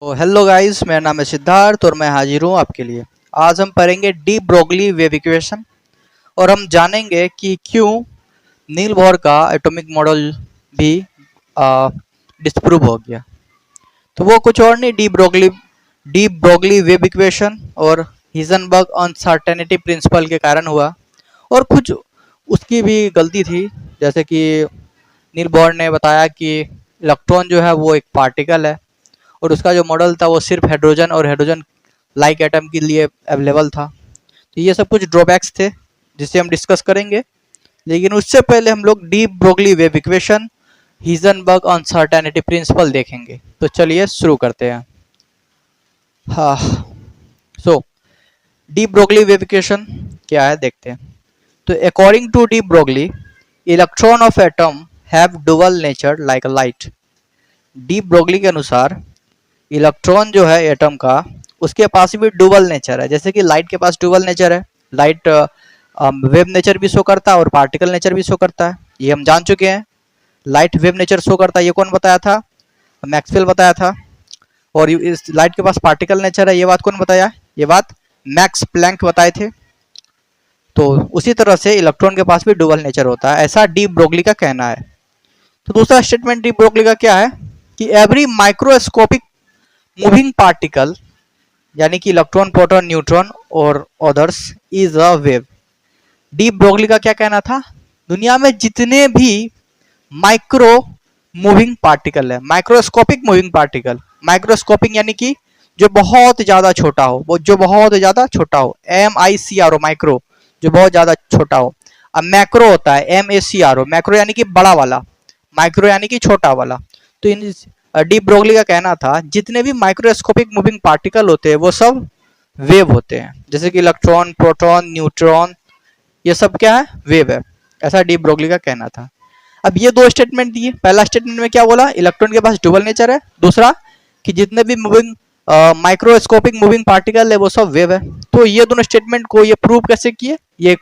तो hello guys, मेरा नाम है सिद्धार्थ और मैं हाजिर हूँ आपके लिए। आज हम पढ़ेंगे डी ब्रोगली वेव इक्वेशन और हम जानेंगे कि क्यों नील बोर का एटॉमिक मॉडल भी डिस्प्रूव हो गया। तो वो कुछ और नहीं, डी ब्रोगली वेव इक्वेशन और हिजनबर्ग अनसर्टेनिटी प्रिंसिपल के कारण हुआ। और कुछ उसकी भी गलती थी, जैसे कि नील बोर ने बताया कि इलेक्ट्रॉन जो है वो एक पार्टिकल है और उसका जो मॉडल था वो सिर्फ हाइड्रोजन और हाइड्रोजन लाइक एटम के लिए अवेलेबल था। तो ये सब कुछ ड्रॉबैक्स थे जिसे हम डिस्कस करेंगे, लेकिन उससे पहले हम लोग de Broglie wave equation, Heisenberg uncertainty principle देखेंगे। तो चलिए शुरू करते हैं। हाँ, so de Broglie wave equation क्या है देखते हैं। तो according to de Broglie, electron of atom have dual nature like light. De Broglie के अनुसार इलेक्ट्रॉन जो है एटम का, उसके पास भी डुअल नेचर है, जैसे कि लाइट के पास डुअल नेचर है। लाइट वेव नेचर भी शो करता है और पार्टिकल नेचर भी शो करता है, ये हम जान चुके हैं। लाइट वेव नेचर शो करता है, ये कौन बताया था? मैक्सवेल बताया था। और इस लाइट के पास पार्टिकल नेचर है, ये बात कौन बताया? ये बात मैक्स प्लैंक बताए थे। तो उसी तरह से इलेक्ट्रॉन के पास भी डुअल नेचर होता है, ऐसा डी ब्रोगली का कहना है। तो दूसरा स्टेटमेंट डी ब्रोगली का क्या है कि एवरी माइक्रोस्कोपिक मूविंग पार्टिकल, यानी कि इलेक्ट्रॉन, प्रोटॉन, न्यूट्रॉन और others, is a wave. D Broglie का क्या कहना था? दुनिया में जितने भी माइक्रो मूविंग पार्टिकल है, माइक्रोस्कोपिक मूविंग पार्टिकल, माइक्रोस्कोपिक यानी कि जो बहुत ज्यादा छोटा हो, वो जो बहुत ज्यादा छोटा हो, MICRO माइक्रो, जो बहुत ज्यादा छोटा हो। अब मैक्रो होता है MACRO, मैक्रो यानी कि बड़ा वाला, माइक्रो यानी कि छोटा वाला। तो इन डी ब्रोगली का कहना था जितने भी माइक्रोस्कोपिक मूविंग पार्टिकल होते हैं वो सब वेव होते हैं, जैसे कि इलेक्ट्रॉन, प्रोटॉन, न्यूट्रॉन, ये सब क्या है? वेव है, ऐसा डी ब्रोगली का कहना था। अब ये दो स्टेटमेंट दिए। पहला स्टेटमेंट में क्या बोला? इलेक्ट्रॉन के पास डुअल नेचर है। दूसरा कि जितने भी मूविंग माइक्रोस्कोपिक मूविंग पार्टिकल है वो सब वेव है। तो ये दोनों स्टेटमेंट को ये प्रूव कैसे किए, ये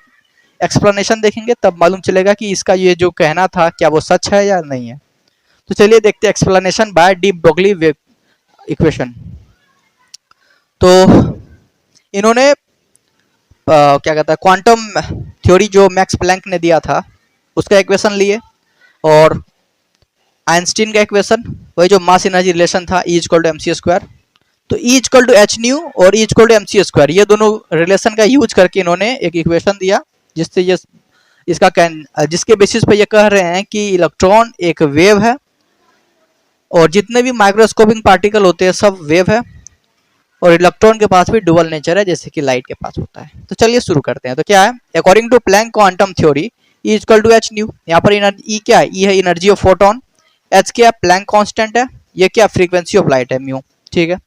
एक्सप्लेनेशन देखेंगे तब मालूम चलेगा कि इसका ये जो कहना था क्या वो सच है या नहीं है। तो चलिए देखते हैं explanation by de Broglie wave equation. तो इन्होंने क्या कहता है, क्वांटम थ्योरी जो मैक्स प्लैंक ने दिया था उसका इक्वेशन लिए, और आइंस्टीन का इक्वेशन, वही जो मास एनर्जी रिलेशन था, E equal to m c square. तो E equal to h nu और E equal to m c square, ये दोनों रिलेशन का यूज करके इन्होंने एक इक्वेशन दिया जिससे ये जिसके बेसिस पे ये कह रहे हैं कि इलेक्ट्रॉन एक वेव है और जितने भी माइक्रोस्कोपिक पार्टिकल होते हैं सब वेव है, और इलेक्ट्रॉन के पास भी डुअल नेचर है जैसे कि लाइट के पास होता है। तो चलिए शुरू करते हैं। तो क्या है? According to Planck quantum theory, E equal to h nu, यहाँ पर E क्या है? E है एनर्जी ऑफ फोटोन, H क्या है? प्लैंक कांस्टेंट है, ये क्या? फ्रीक्वेंसी ऑफ लाइट है, म्यू। ठीक है।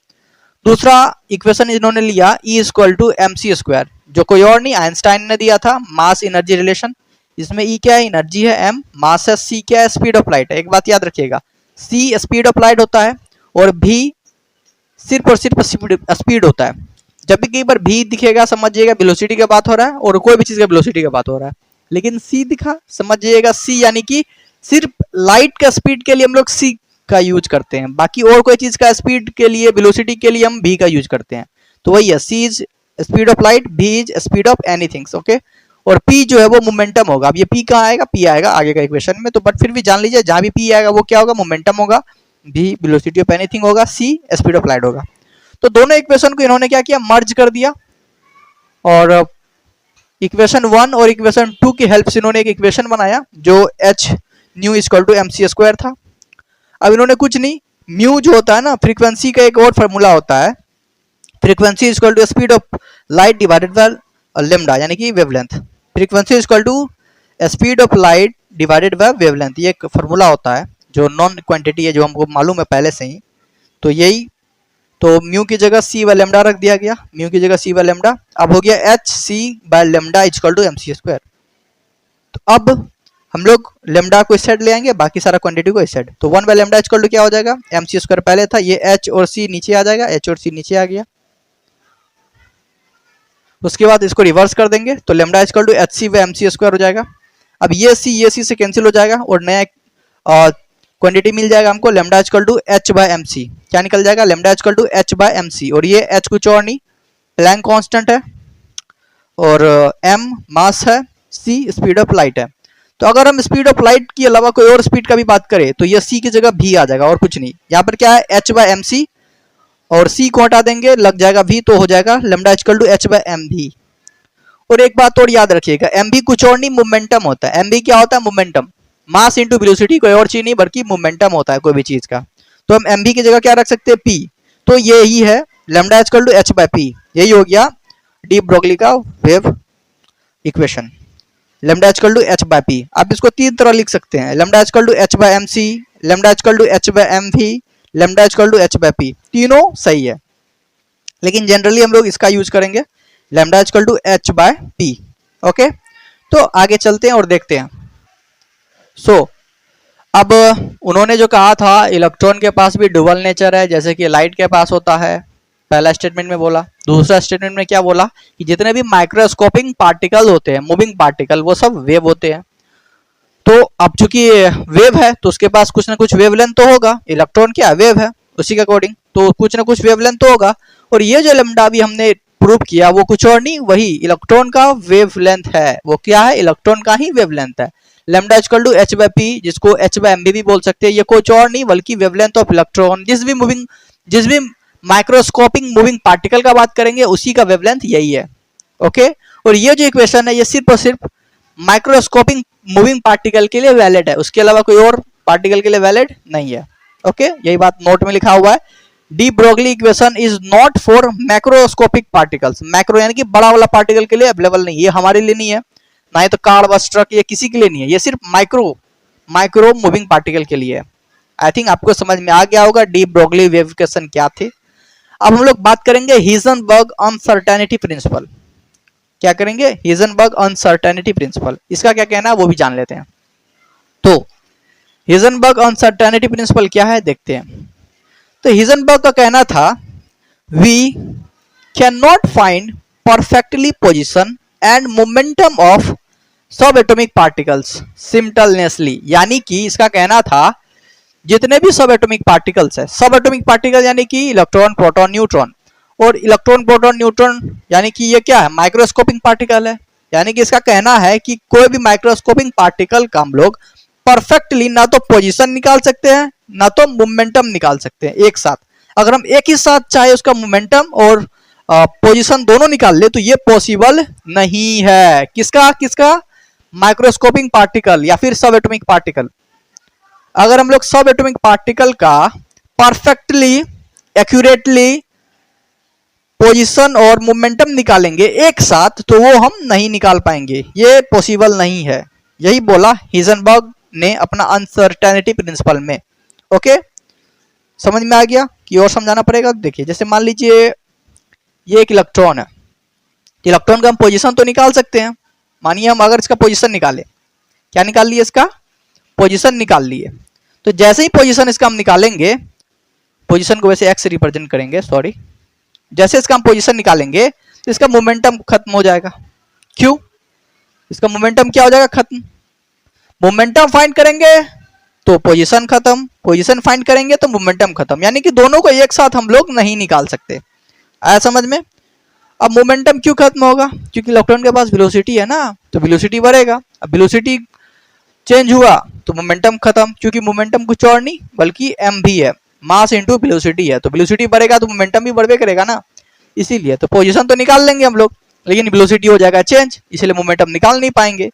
दूसरा इक्वेशन इन्होंने लिया E equal to m c square, जो कोई और नहीं आइंस्टाइन ने दिया था, मास एनर्जी रिलेशन। इसमें E क्या है? एनर्जी है m, मास है c, क्या है? स्पीड ऑफ लाइट है। एक बात याद रखिएगा, c स्पीड ऑफ लाइट होता है और v सिर्फ और सिर्फ स्पीड होता है। जब भी कई बार v दिखेगा समझिएगा वेलोसिटी की बात हो रहा है, और कोई भी चीज का वेलोसिटी की बात हो रहा है। लेकिन c दिखा समझिएगा c यानी कि सिर्फ लाइट का स्पीड के लिए हम लोग c का यूज करते हैं, बाकी और कोई चीज का स्पीड के लिए, वेलोसिटी के लिए हम v का यूज करते हैं। तो वही है, c is speed of light, v is speed of anything. Okay. और p जो है वो मोमेंटम होगा। अब ये p कहाँ आएगा? p आएगा आगे का इक्वेशन में, तो बट फिर भी जान लीजिए जहां भी p आएगा वो क्या होगा? मोमेंटम होगा, v वेलोसिटी ऑफ एनीथिंग होगा, c स्पीड ऑफ लाइट होगा। तो दोनों इक्वेशन को इन्होंने क्या किया? मर्ज कर दिया, और इक्वेशन 1 और इक्वेशन 2 की हेल्प से इन्होंने एक इक्वेशन बनाया जो h nu equal to m c square था। अब इन्होंने कुछ नहीं, म्यू जो होता है ना, फ्रीक्वेंसी का एक और फार्मूला होता है, frequency equal to speed of light divided by lambda, यानी कि wavelength. Frequency equal to speed of light divided by wavelength, ये एक फार्मूला होता है जो नॉन क्वांटिटी है, जो हमको मालूम है पहले से ही। तो यही, तो म्यू की जगह c बाय लेम्डा रख दिया गया, म्यू की जगह c बाय लेम्डा। अब हो गया h c by lambda equal to m c square. तो अब हम लोग लेम्डा को इस साइड ले आएंगे, बाकी सारा क्वांटिटी को इस साइड। तो 1 बाय लेम्डा इक्वल टू क्या हो जाएगा? एम सी स्क्वायर पहले था, ये h और c नीचे आ जाएगा, h और c नीचे आ गया। उसके बाद इसको रिवर्स कर देंगे तो lambda equal to h c by m c square हो जाएगा। अब ये c से कैंसिल हो जाएगा और नया क्वांटिटी मिल जाएगा हमको lambda equal to h by m c. क्या निकल जाएगा? Lambda equal to h by m c, और ये एच कुछ और नहीं प्लैंक कांस्टेंट है, और एम मास है, सी स्पीड ऑफ लाइट है। तो अगर हम स्पीड ऑफ लाइट की अलावा कोई और स्पीड का भी बात करें तो ये सी की जगह भी आ जाएगा और कुछ नहीं। यहाँ पर क्या है? एच बाय एम सी, और सी को हटा देंगे लग जाएगा भी, तो हो जाएगा lambda equal to h by m v. और एक बात और याद रखिएगा, एम भी कुछ और नहीं मोमेंटम होता है। एम भी क्या होता है? मोमेंटम, मास इंटू वेलोसिटी, कोई और चीज नहीं बल्कि मोमेंटम होता है कोई भी चीज का। तो हम एम भी की जगह क्या रख सकते हैं? पी। तो ये ही है lambda equal to h by p, यही हो गया डी ब्रोगली का wave equation, lambda equal to h by p. आप इसको तीन तरह लिख सकते हैं, lambda equal to h by m c, lambda equal to h by m v, lambda equal to h by p. तीनों सही है, लेकिन जनरली हम लोग इसका यूज करेंगे lambda equal to h by p. Okay, तो आगे चलते हैं और देखते हैं। सो अब उन्होंने जो कहा था इलेक्ट्रॉन के पास भी डुअल नेचर है जैसे कि लाइट के पास होता है, पहला स्टेटमेंट में बोला। दूसरा स्टेटमेंट में क्या बोला कि जितने भी माइक्रोस्कोपिक पार्टिकल होते हैं, मूविंग पार्टिकल, वो सब वेव होते हैं। तो अब चूंकि वेव है तो उसके पास कुछ ना कुछ वेवलेंथ तो होगा, इलेक्ट्रॉन क्या वेव है, उसी के अकॉर्डिंग तो कुछ ना कुछ वेवलेंथ तो होगा। और ये जो लैम्डा भी हमने प्रूव किया वो कुछ और नहीं, वही इलेक्ट्रॉन का वेवलेंथ है। वो क्या है? इलेक्ट्रॉन का ही वेवलेंथ है। Lambda equal to h by p, जिसको एच बाय एम भी बोल सकते हैं, ये कुछ और नहीं बल्कि वेवलेंथ ऑफ इलेक्ट्रॉन। जिस भी माइक्रोस्कोपिक मूविंग पार्टिकल का बात करेंगे उसी का वेवलेंथ यही है। ओके, और ये जो इक्वेशन है ये सिर्फ और सिर्फ माइक्रोस्कोपिक मूविंग पार्टिकल के लिए वैलिड है, उसके अलावा कोई और पार्टिकल के लिए वैलिड नहीं है। ओके, यही बात नोट में लिखा हुआ है। De Broglie equation is not for macroscopic particles. Macro यानी कि बड़ा वाला पार्टिकल के लिए अवेलेबल नहीं, ये हमारे लिए नहीं है, ना ही तो कार बस ट्रक, ये किसी के लिए नहीं है, ये सिर्फ माइक्रो मूविंग पार्टिकल के लिए है। आई थिंक आपको समझ में आ गया होगा डी ब्रोगली वेव इक्वेशन क्या थे। अब हम लोग बात करेंगे हिजनबर्ग अनसर्टेनिटी प्रिंसिपल। क्या करेंगे? हिजनबर्ग अनसर्टेनिटी प्रिंसिपल, इसका क्या कहना है वो भी जान लेते हैं। तो हिजनबर्ग अनसर्टेनिटी प्रिंसिपल क्या है देखते हैं। तो हिजनबर्ग का कहना था we can not find perfectly position and momentum of sub atomic particles simultaneously. यानी कि इसका कहना था जितने भी सब एटॉमिक पार्टिकल्स है, सब एटॉमिक पार्टिकल यानी कि इलेक्ट्रॉन, प्रोटॉन, न्यूट्रॉन, और इलेक्ट्रॉन, प्रोटॉन, न्यूट्रॉन यानी कि ये क्या है? माइक्रोस्कोपिक पार्टिकल है। यानी कि इसका कहना है कि कोई भी माइक्रोस्कोपिक पार्टिकल का हम लोग परफेक्टली ना तो पोजीशन निकाल सकते हैं ना तो मोमेंटम निकाल सकते हैं एक साथ। अगर हम एक ही साथ चाहे उसका मोमेंटम और पोजीशन दोनों निकाल ले तो ये पॉसिबल नहीं है। किसका? माइक्रोस्कोपिक पार्टिकल या फिर सब एटॉमिक पार्टिकल। अगर हम लोग सब एटॉमिक पार्टिकल का परफेक्टली एक्यूरेटली पोजीशन और मोमेंटम निकालेंगे एक साथ तो वो हम नहीं निकाल पाएंगे, ये पॉसिबल नहीं है। यही बोला हिजनबर्ग ने अपना अनसर्टेनिटी प्रिंसिपल में। ओके, समझ में आ गया कि और समझाना पड़ेगा? देखिए, जैसे मान लीजिए ये एक इलेक्ट्रॉन है, इलेक्ट्रॉन का हम पोजीशन तो निकाल सकते हैं। मानिए हम अगर इसका पोजीशन निकाले, क्या निकाल लिए? इसका पोजीशन निकाल लिए। तो जैसे ही पोजीशन इसका हम निकालेंगे, पोजीशन को वैसे एक्स से रिप्रेजेंट करेंगे, सॉरी, जैसे इसका हम पोजीशन निकालेंगे तो इसका मोमेंटम खत्म हो जाएगा। क्यों? इसका मोमेंटम क्या हो जाएगा? खत्म। मोमेंटम फाइंड करेंगे तो पोजीशन खत्म, पोजीशन फाइंड करेंगे तो मोमेंटम खत्म, यानी कि दोनों को एक साथ हम लोग नहीं निकाल सकते। आया समझ में? अब मोमेंटम क्यों खत्म होगा? क्योंकि इलेक्ट्रॉन के पास वेलोसिटी है ना, तो वेलोसिटी बढ़ेगा। अब वेलोसिटी चेंज हुआ तो मोमेंटम खत्म, क्योंकि मोमेंटम कुछ और नहीं बल्कि एम भी है, मास इंटू वेलोसिटी है। तो वेलोसिटी बढ़ेगा तो मोमेंटम भी बढ़वे करेगा ना, इसीलिए तो पोजीशन तो निकाल लेंगे हम लोग, लेकिन वेलोसिटी हो जाएगा चेंज, इसलिए मोमेंटम निकाल नहीं पाएंगे।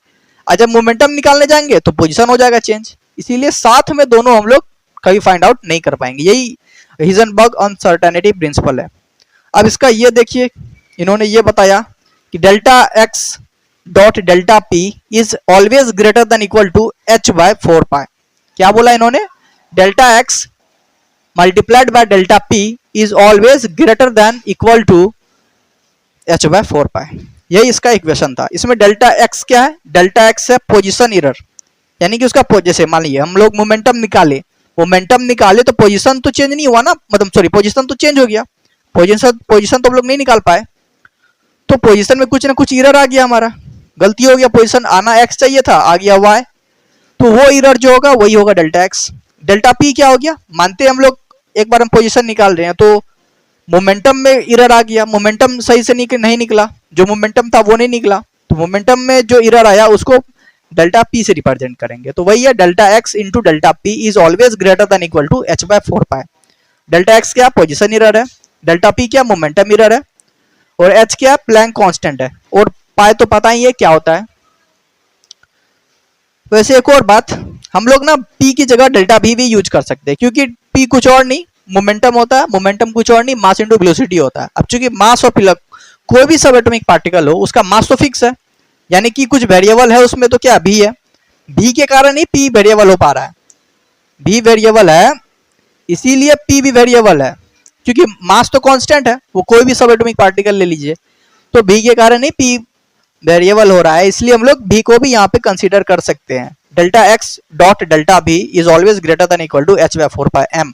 और जब मोमेंटम निकालने जाएंगे तो पोजीशन हो जाएगा चेंज, इसीलिए साथ में दोनों हम लोग कभी फाइंड आउट नहीं कर पाएंगे। यही हिजनबर्ग अनसर्टेनिटी प्रिंसिपल है। अब इसका ये देखिए, इन्होंने ये बताया कि delta x dot delta p is always greater than equal to h by 4 pi. क्या बोला इन्होंने? Delta x multiplied by delta p is always greater than equal to h by 4 pi. यही इसका इक्वेशन था। इसमें डेल्टा एक्स क्या है? Delta x है पोजीशन एरर, यानी कि उसका जैसे मान लीजिए हम लोग मोमेंटम निकाले तो पोजीशन तो चेंज नहीं हुआ ना, मतलब सॉरी पोजीशन तो चेंज हो गया, पोजीशन तो हम लोग नहीं निकाल पाए, तो पोजीशन में कुछ ना कुछ एरर आ गया, हमारा गलती हो गया, पोजीशन आना एक्स चाहिए था, आ गया वाई, तो वो एरर जो होगा वही होगा डेल्टा एक्स। डेल्टा पी क्या हो गया, मानते हैं हम लोग एक बार हम पोजीशन निकाल रहे हैं तो मोमेंटम में एरर आ गया, मोमेंटम सही से नहीं निकला, जो मोमेंटम था वो नहीं निकला, तो मोमेंटम में जो एरर आया उसको डेल्टा पी से रिप्रेजेंट करेंगे। तो वही है delta x into delta p is always greater than equal to h by 4 pi. Delta x क्या, पोजीशन एरर है, डेल्टा पी क्या, मोमेंटम एरर है, और एच क्या, प्लैंक कांस्टेंट है, और पाई तो पता ही है क्या होता है। वैसे एक और बात, हम लोग ना पी की जगह डेल्टा भी यूज कर सकते हैं, क्योंकि पी कुछ और नहीं मोमेंटम होता है, मोमेंटम कुछ और नहीं मास इंटू वेलोसिटी होता है। अब चूंकि मास और कोई भी सब एटॉमिक पार्टिकल हो उसका मास तो फिक्स है, यानी कि कुछ वेरिएबल है उसमें, तो क्या भी है, भी के कारण ही पी वेरिएबल हो पा रहा है, भी वेरिएबल है इसीलिए पी भी वेरिएबल है, क्योंकि मास तो कांस्टेंट है, वो कोई भी सब एटॉमिक पार्टिकल ले लीजिए, तो भी के कारण ही पी वेरिएबल हो रहा है, इसलिए हम लोग भी को भी यहाँ पे कंसीडर कर सकते हैं। Delta x dot delta v is always greater than equal to h by 4 pi m.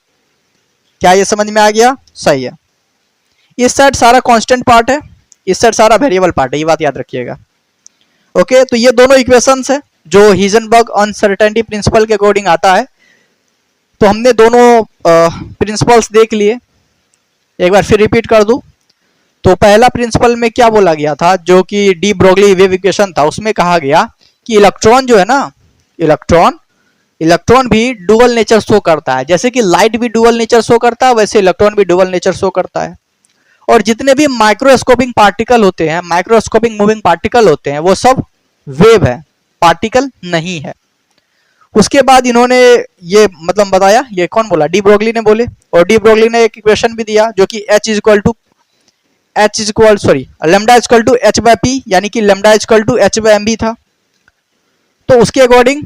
क्या ये समझ में आ गया? सही है। इस साइड सारा कांस्टेंट पार्ट है, इस साइड सारा वेरिएबल पार्ट है, ये बात याद रखिएगा। ओके, तो ये दोनों इक्वेशंस है जो हिजनबर्ग अनसर्टेनिटी प्रिंसिपल के अकॉर्डिंग आता है। तो हमने दोनों प्रिंसिपल्स देख लिए, एक बार फिर रिपीट कर दूं। तो पहला प्रिंसिपल में क्या बोला गया था, जो कि डी ब्रोगली वेव इक्वेशन था, उसमें कहा गया कि इलेक्ट्रॉन जो है ना, इलेक्ट्रॉन भी डुअल नेचर शो करता है, जैसे कि लाइट भी डुअल नेचर शो करता है वैसे इलेक्ट्रॉन भी डुअल नेचर शो करता है। और जितने भी माइक्रोस्कोपिक पार्टिकल होते हैं, माइक्रोस्कोपिक मूविंग पार्टिकल होते हैं, वो सब वेव है, पार्टिकल नहीं है। उसके बाद इन्होंने ये मतलब बताया, ये कौन बोला, डी ब्रोगली ने बोले, और डी ब्रोगली ने एक इक्वेशन भी दिया जो कि lambda equal to h by p, यानी कि lambda equal to h by m v था। तो उसके अकॉर्डिंग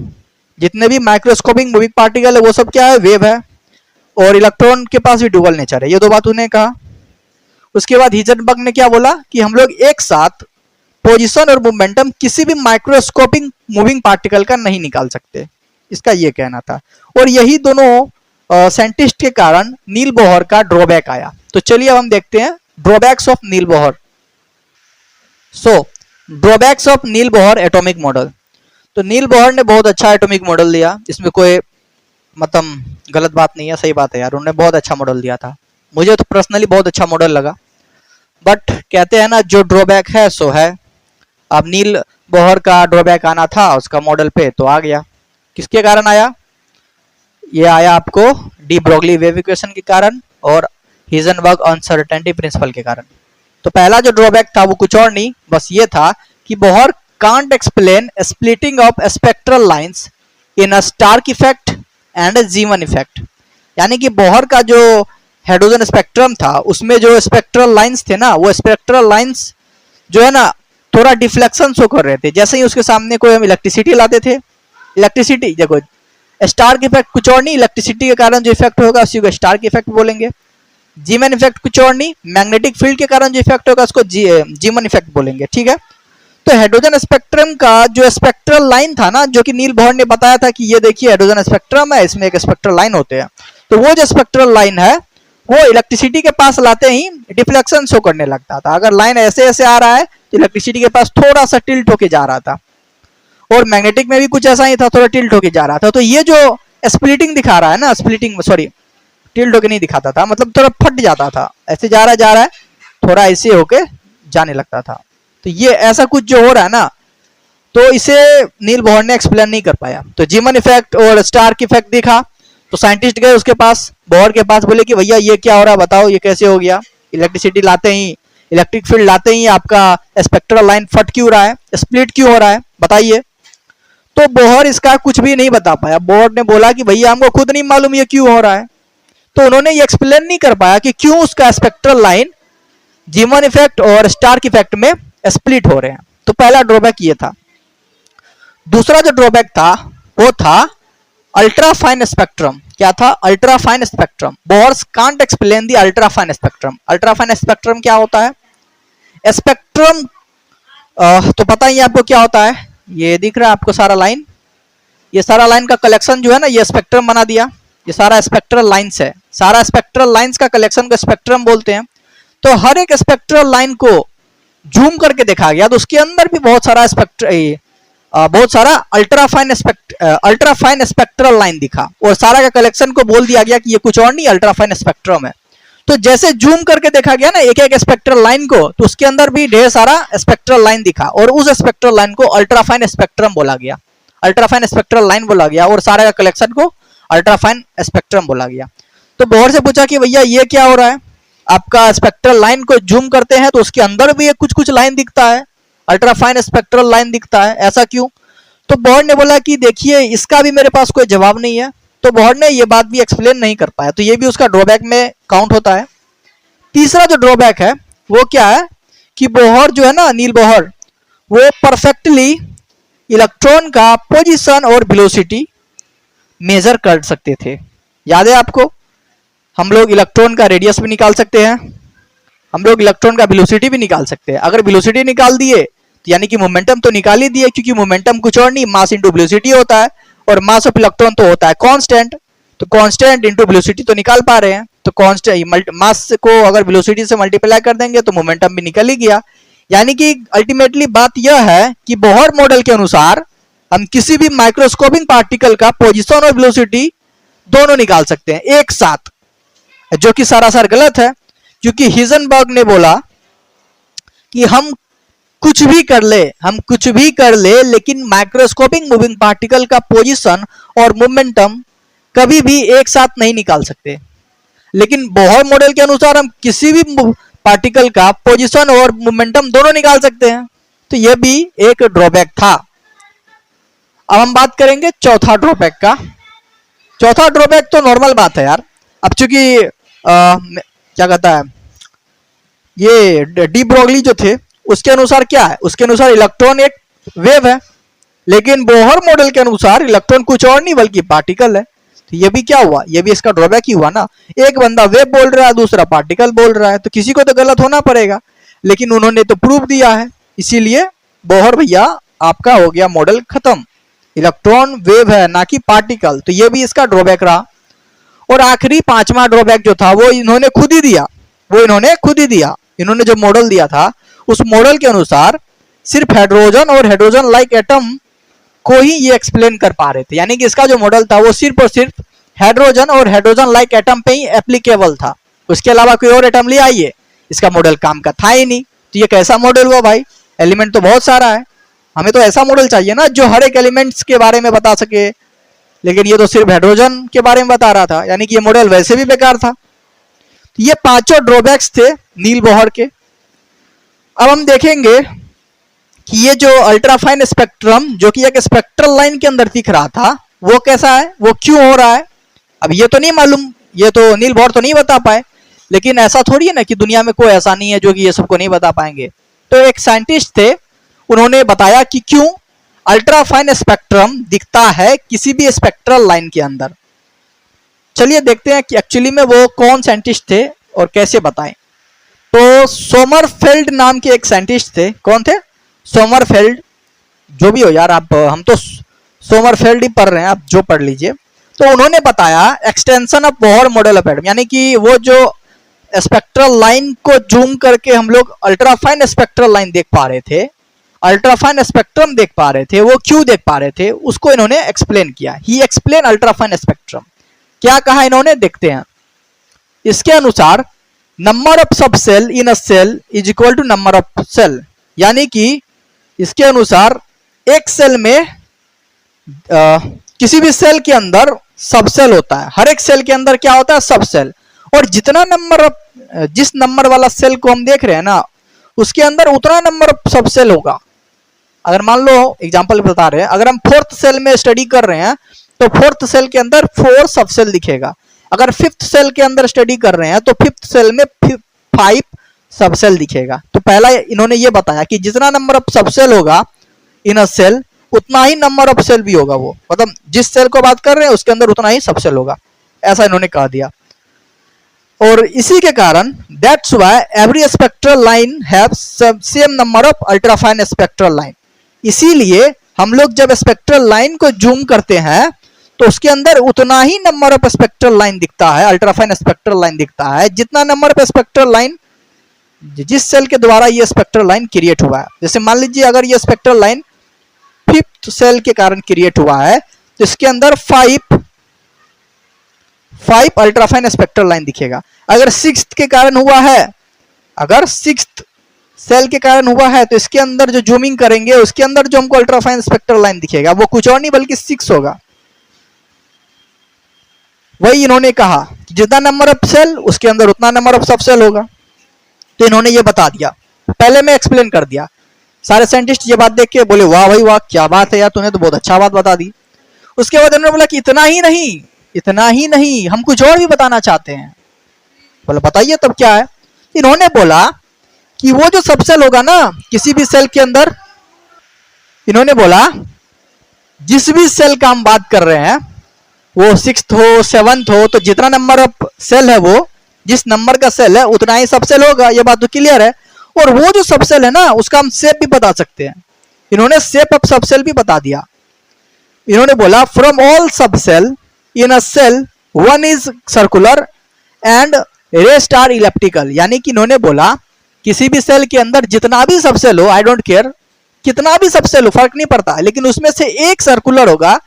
जितने भी माइक्रोस्कोपिक मूविंग पार्टिकल है वो सब क्या है, वेव है, और इलेक्ट्रॉन के पास भी डुअल नेचर है। ये दो बात उन्हें कहा। उसके बाद हिजनबर्ग ने क्या बोला कि हम लोग एक साथ पोजीशन और मोमेंटम किसी भी माइक्रोस्कोपिक मूविंग पार्टिकल का नहीं निकाल सकते, इसका ये कहना था। और यही दोनों साइंटिस्ट के कारण नील बोहर का ड्रॉबैक आया। तो चलिए अब हम देखते हैं drawbacks of Niels Bohr. Drawbacks of Niels Bohr atomic model. तो नील बोहर ने बहुत अच्छा एटॉमिक मॉडल दिया, इसमें कोई मतलब गलत बात नहीं है, सही बात है यार, उन्होंने बहुत अच्छा मॉडल दिया था, मुझे तो पर्सनली बहुत अच्छा मॉडल लगा। बट कहते हैं ना जो ड्रॉबैक है सो है। अब नील बोहर का ड्रॉबैक आना था उसका मॉडल पे, तो आ गया। किसके कारण आया? ये आया आपको डी ब्रोगली वेव इक्वेशन के कारण और हिजनबर्ग अनसर्टेनिटी प्रिंसिपल के कारण। तो पहला जो ड्रॉबैक था वो कुछ और नहीं, बस ये था कि Bohr can't explain splitting of spectral lines in a Stark effect and Zeeman effect. यानी कि बोहर का जो हाइड्रोजन स्पेक्ट्रम था उसमें जो स्पेक्ट्रल लाइंस थे ना, वो स्पेक्ट्रल लाइंस जो है ना थोड़ा डिफ्लेक्शन शो कर रहे थे। जैसे ही उसके सामने कोई हम इलेक्ट्रिसिटी लाते थे, इलेक्ट्रिसिटी देखो स्टार्क इफेक्ट कुछ और नहीं, इलेक्ट्रिसिटी के कारण जो इफेक्ट होगा उसी को स्टार्क इफेक्ट बोलेंगे। जीमन इफेक्ट कुछ और नहीं, मैग्नेटिक फील्ड के कारण जो इफेक्ट होगा उसको जीमन इफेक्ट बोलेंगे, ठीक है। तो हाइड्रोजन स्पेक्ट्रम का जो स्पेक्ट्रल लाइन था ना, जो कि नील बोहर ने बताया था कि ये देखिए हाइड्रोजन स्पेक्ट्रम है, इसमें एक स्पेक्ट्रल लाइन होते हैं, तो वो जो स्पेक्ट्रल लाइन है वो इलेक्ट्रिसिटी के पास लाते ही डिफ्लेक्शन शो करने लगता था। अगर लाइन ऐसे ऐसे आ रहा है तो इलेक्ट्रिसिटी के पास थोड़ा सा टिल्ट होके जा रहा था, और मैग्नेटिक में भी कुछ ऐसा ही था, थोड़ा टिल्ट होके जा रहा था। तो ये जो स्प्लिटिंग दिखा रहा है ना, टिल्ट होके नहीं दिखाता था, मतलब थोड़ा फट जाता था, ऐसे जा रहा है थोड़ा ऐसे होके जाने लगता था। तो ये ऐसा कुछ जो हो रहा है ना, तो इसे नील बोहर ने एक्सप्लेन नहीं कर पाया। तो जीमन इफेक्ट और स्टार्क इफेक्ट दिखा, तो साइंटिस्ट गए उसके पास, बोहर के पास, बोले कि भैया ये क्या हो रहा है, बताओ ये कैसे हो गया, इलेक्ट्रिसिटी लाते ही, इलेक्ट्रिक फील्ड लाते ही आपका स्पेक्ट्रल लाइन फट क्यों रहा है, स्प्लिट क्यों हो रहा है, बताइए। तो बोहर इसका कुछ भी नहीं बता पाया। बोहर ने बोला कि भैया हमको खुद नहीं मालूम ये क्यों हो रहा है। तो उन्होंने ये एक्सप्लेन नहीं कर पाया कि क्यों उसका स्पेक्ट्रल लाइन जीमन इफेक्ट और स्टार्क इफेक्ट में स्प्लिट हो रहे हैं। तो पहला ड्रॉबैक ये था। दूसरा जो ड्रॉबैक था वो था अल्ट्रा फाइन स्पेक्ट्रम। क्या था? Ultra fine spectrum. Bohr's can't explain the ultra fine spectrum. Ultra fine spectrum क्या होता है? स्पेक्ट्रम तो पता ही आपको क्या होता है, ये दिख रहा है आपको सारा लाइन, ये सारा लाइन का कलेक्शन जो है ना, ये स्पेक्ट्रम बना दिया, ये सारा स्पेक्ट्रल लाइंस है, सारा स्पेक्ट्रल लाइंस का कलेक्शन को स्पेक्ट्रम बोलते हैं। तो हर एक स्पेक्ट्रल लाइन को जूम करके देखा गया तो उसके अंदर भी बहुत सारा बहुत सारा अल्ट्रा फाइन स्पेक्ट्रल लाइन दिखा और सारा का कलेक्शन को बोल दिया गया कि ये कुछ और नहीं अल्ट्रा फाइन स्पेक्ट्रम है। तो जैसे जूम करके देखा गया ना एक एक स्पेक्ट्रल लाइन को, तो उसके अंदर भी ढेर सारा स्पेक्ट्रल लाइन दिखा और उस स्पेक्ट्रल लाइन को अल्ट्रा फाइन स्पेक्ट्रम बोला गया, अल्ट्रा फाइन स्पेक्ट्रल लाइन बोला गया और सारे का कलेक्शन को अल्ट्रा फाइन स्पेक्ट्रम बोला गया। तो बोर्ड से पूछा कि भैया ये क्या हो रहा है, आपका स्पेक्ट्रल लाइन को जूम करते हैं तो उसके अंदर भी कुछ कुछ लाइन दिखता है, अल्ट्रा फाइन स्पेक्ट्रल लाइन दिखता है, ऐसा क्यों? तो बोर्ड ने बोला कि देखिए इसका भी मेरे पास कोई जवाब नहीं है। तो बोर्ड ने ये बात भी एक्सप्लेन नहीं कर पाया, तो ये भी उसका ड्रॉबैक में काउंट होता है। तीसरा जो ड्रॉबैक है वो क्या है कि बोहर जो है ना, नील बोहर, वो परफेक्टली इलेक्ट्रॉन का पोजीशन और वेलोसिटी मेजर कर सकते थे। याद है आपको, हम लोग इलेक्ट्रॉन का रेडियस भी निकाल सकते हैं, हम लोग इलेक्ट्रॉन का वेलोसिटी भी निकाल सकते हैं। अगर वेलोसिटी निकाल दिए तो यानी कि मोमेंटम तो निकाल ही दिए, क्योंकि मोमेंटम कुछ और नहीं मास इंटू वेलोसिटी होता है और मास ऑफ इलेक्ट्रॉन तो होता है कांस्टेंट, तो कांस्टेंट इंटू वेलोसिटी तो निकाल पा रहे हैं। तो कांस्टेंट मास को अगर वेलोसिटी से मल्टीप्लाई कर देंगे तो मोमेंटम भी निकल ही गया। यानी कि अल्टीमेटली बात यह है कि बोहर मॉडल के अनुसार हम किसी भी माइक्रोस्कोपिक पार्टिकल का पोजीशन और वेलोसिटी दोनों निकाल सकते हैं एक साथ, जो कि सरासर गलत है, क्योंकि हिजनबर्ग ने बोला कि हम कुछ भी कर ले लेकिन माइक्रोस्कोपिक मूविंग पार्टिकल का पोजीशन और मोमेंटम कभी भी एक साथ नहीं निकाल सकते। लेकिन बोहर मॉडल के अनुसार हम किसी भी पार्टिकल का पोजीशन और मोमेंटम दोनों निकाल सकते हैं। तो यह भी एक ड्रॉबैक था। अब हम बात करेंगे चौथा ड्रॉबैक का। चौथा ड्रॉबैक तो नॉर्मल बात है यार, अब चूंकि क्या कहता है, ये डी ब्रोगली जो थे उसके अनुसार क्या है, उसके अनुसार इलेक्ट्रॉन एक वेव है, लेकिन बोहर मॉडल के अनुसार इलेक्ट्रॉन कुछ और नहीं बल्कि पार्टिकल है। तो ये भी क्या हुआ, ये भी इसका ड्रॉबैक ही हुआ ना। एक बंदा वेव बोल रहा है, दूसरा पार्टिकल बोल रहा है, तो किसी को तो गलत होना पड़ेगा, लेकिन उन्होंने तो प्रूव दिया है, इसीलिए बोहर भैया आपका हो गया मॉडल खत्म। इलेक्ट्रॉन वेव है ना कि पार्टिकल, तो ये भी इसका ड्रॉबैक रहा। और आखिरी पांचवा ड्रॉबैक जो था वो इन्होंने खुद ही दिया, इन्होंने जो मॉडल दिया था उस मॉडल के अनुसार सिर्फ हाइड्रोजन और हाइड्रोजन लाइक एटम को ही ये एक्सप्लेन कर पा रहे थे। यानी कि इसका जो मॉडल था वो सिर्फ और सिर्फ हाइड्रोजन और हाइड्रोजन लाइक एटम पे ही एप्लीकेबल था, उसके अलावा कोई और एटम ले आइए इसका मॉडल काम का था ही नहीं। तो ये कैसा मॉडल हुआ भाई, एलिमेंट तो बहुत सारा है, हमें तो ऐसा मॉडल चाहिए ना जो हर एक एलिमेंट्स के बारे में बता सके, लेकिन ये तो सिर्फ हाइड्रोजन के बारे में बता रहा था, यानी कि ये मॉडल वैसे भी बेकार था। तो ये पांचों ड्रॉबैक्स थे नील बोहर के। अब हम देखेंगे कि ये जो अल्ट्राफाइन स्पेक्ट्रम जो कि एक स्पेक्ट्रल लाइन के अंदर दिख रहा था वो कैसा है, वो क्यों हो रहा है। अब ये तो नहीं मालूम, ये तो नील बोहर तो नहीं बता पाए, लेकिन ऐसा थोड़ी है ना कि दुनिया में कोई ऐसा नहीं है जो कि ये सबको नहीं बता पाएंगे। तो एक साइंटिस्ट थे, उन्होंने बताया कि क्यों अल्ट्राफाइन स्पेक्ट्रम दिखता है किसी भी स्पेक्ट्रल लाइन के अंदर। चलिए देखते हैं कि एक्चुअली में वो कौन साइंटिस्ट थे और कैसे बताएं। तो सोमरफेल्ड नाम के एक साइंटिस्ट थे। कौन थे? सोमरफेल्ड, जो भी हो यार, आप हम तो सोमरफेल्ड ही पढ़ रहे हैं, आप जो पढ़ लीजिए। तो उन्होंने बताया extension of Bohr model of atom, यानी कि वो जो स्पेक्ट्रल लाइन को जूम करके हम लोग अल्ट्राफाइन स्पेक्ट्रल लाइन देख पा रहे थे, अल्ट्राफाइन स्पेक्ट्रम देख पा रहे थे, वो क्यों देख पा रहे थे उसको इन्होंने एक्सप्लेन किया। He explain ultrafine spectrum. क्या कहा इन्होंने, देखते हैं। इसके अनुसार number of subshell in a shell is equal to number of shell, यानी कि इसके अनुसार एक सेल में किसी भी सेल के अंदर सब सेल होता है, हर एक सेल के अंदर क्या होता है, सब सेल। और जितना नंबर जिस नंबर वाला सेल को हम देख रहे हैं ना उसके अंदर उतना नंबर ऑफ सब सेल होगा। अगर मान लो एग्जांपल बता रहे हैं, अगर हम फोर्थ सेल में स्टडी कर रहे हैं तो फोर्थ सेल के अंदर 4 सब सेल दिखेगा। अगर फिफ्थ सेल के अंदर स्टडी कर रहे हैं तो फिफ्थ सेल में 5 सब सेल दिखेगा। तो पहला इन्होंने ये बताया कि जितना नंबर ऑफ सब सेल होगा इन अ सेल उतना ही नंबर ऑफ सेल भी होगा, वो मतलब जिस सेल को बात कर रहे हैं उसके अंदर उतना ही सब सेल होगा, ऐसा इन्होंने कह दिया। और इसी के कारण that's why every spectral line have same number of ultrafine spectral line. इसीलिए हम लोग जब स्पेक्ट्रल लाइन को जूम करते हैं तो उसके अंदर उतना ही नंबर ऑफ स्पेक्ट्रल लाइन दिखता है, अल्ट्राफाइन स्पेक्ट्रल लाइन दिखता है जितना नंबर ऑफ स्पेक्ट्रल लाइन जिस सेल के द्वारा ये स्पेक्ट्रल लाइन क्रिएट हुआ है। जैसे मान लीजिए अगर ये स्पेक्ट्रल लाइन 5th सेल के कारण क्रिएट हुआ है तो इसके अंदर 5 अल्ट्राफाइन स्पेक्ट्रल लाइन दिखेगा। अगर 6th के कारण हुआ है, अगर 6th सेल के कारण हुआ है तो इसके अंदर जो जूमिंग करेंगे उसके अंदर जो हमको अल्ट्राफाइन स्पेक्ट्रल लाइन दिखेगा वो कुछ और नहीं बल्कि 6 होगा। वही इन्होंने कहा कि जितना नंबर ऑफ सेल उसके अंदर उतना नंबर ऑफ सब सेल होगा। तो इन्होंने ये बता दिया, पहले मैं एक्सप्लेन कर दिया। सारे साइंटिस्ट ये बात देख के बोले वाह भाई वाह, क्या बात है यार, तूने तो बहुत अच्छा बात बता दी। उसके बाद उन्होंने बोला कि इतना ही नहीं, हम कुछ और भी बताना चाहते हैं। बोला बताइए तब क्या है। इन्होंने बोला कि वो जो सब सेल होगा ना किसी भी सेल के अंदर, इन्होंने बोला जिस भी सेल का हम बात कर रहे हैं वो 6th हो 7th हो, तो जितना नंबर ऑफ सेल है वो जिस नंबर का सेल है उतना ही सब सेल होगा, ये बात तो क्लियर है। और वो जो सब सेल है ना उसका हम शेप भी बता सकते हैं। इन्होंने शेप ऑफ सब सेल भी बता दिया। इन्होंने बोला from all subshell in a shell one is circular and rest are elliptical. यानी कि इन्होंने बोला किसी भी सेल के अंदर जितना भी सब सेल हो, आई डोंट केयर कितना भी सब सेल हो, फर्क नहीं पड़ता, लेकिन उसमें से एक सर्कुलर होगा,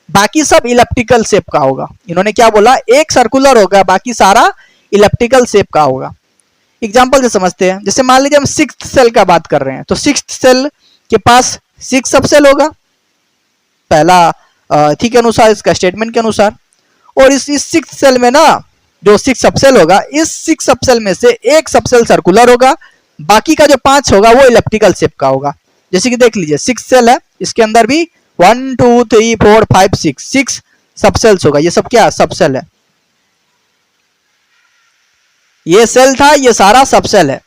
बाकी सब इलेप्टिकल शेप का होगा। इन्होंने क्या बोला, एक सर्कुलर होगा बाकी सारा इलेप्टिकल शेप का होगा। एग्जांपल से समझते हैं, जैसे मान लीजिए हम 6th सेल का बात कर रहे हैं तो 6th सेल के पास 6 सब सेल होगा, पहला थी के अनुसार, इसका स्टेटमेंट के अनुसार। और इस 6th सेल में ना जो 6 सब सेल होगा, इस 6 सब सेल में से एक सब सेल सर्कुलर होगा, बाकी का जो 5 होगा वो इलेप्टिकल शेप का होगा। जैसे कि देख लीजिए 6 सेल है, इसके अंदर भी 1 2 3 4 5 6 सब सेल्स होगा। ये सब क्या सब सेल है, ये सेल था, ये सारा सब सेल है।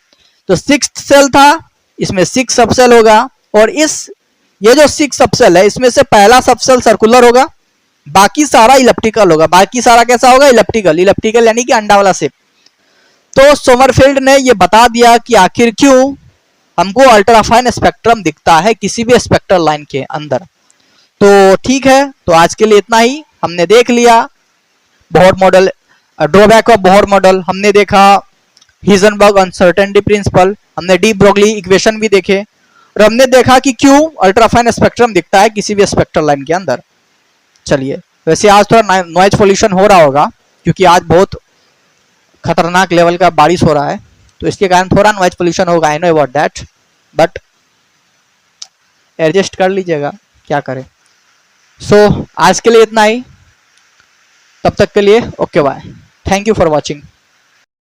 तो 6th सेल था, इसमें 6 सब सेल होगा, और ये जो 6 सब सेल है इसमें से पहला सब सेल सर्कुलर होगा, बाकी सारा इलेप्टिकल होगा। बाकी सारा कैसा होगा, इलेप्टिकल यानी कि अंडा वाला शेप। तो सोमरफेल्ड ने ये बता दिया कि आखिर क्यों हमको अल्ट्राफाइन स्पेक्ट्रम दिखता है किसी भी स्पेक्ट्रल लाइन के अंदर। तो ठीक है, तो आज के लिए इतना ही। हमने देख लिया Bohr model, drawback of Bohr model, हमने देखा हिजनबर्ग अनसर्टेनिटी प्रिंसिपल, हमने डी ब्रोगली इक्वेशन भी देखे, और हमने देखा कि क्यों अल्ट्राफाइन स्पेक्ट्रम दिखता है किसी भी स्पेक्ट्रल लाइन के अंदर। चलिए, वैसे आज थोड़ा नॉइज पोल्यूशन हो रहा होगा क्योंकि आज बहुत खतरनाक लेवल का बारिश हो रहा है, तो इसके कारण थोड़ा नॉइज पोल्यूशन होगा, I know about that, but adjust कर लीजिएगा, क्या करें। सो आज के लिए इतना ही, तब तक के लिए okay bye, thank you for watching.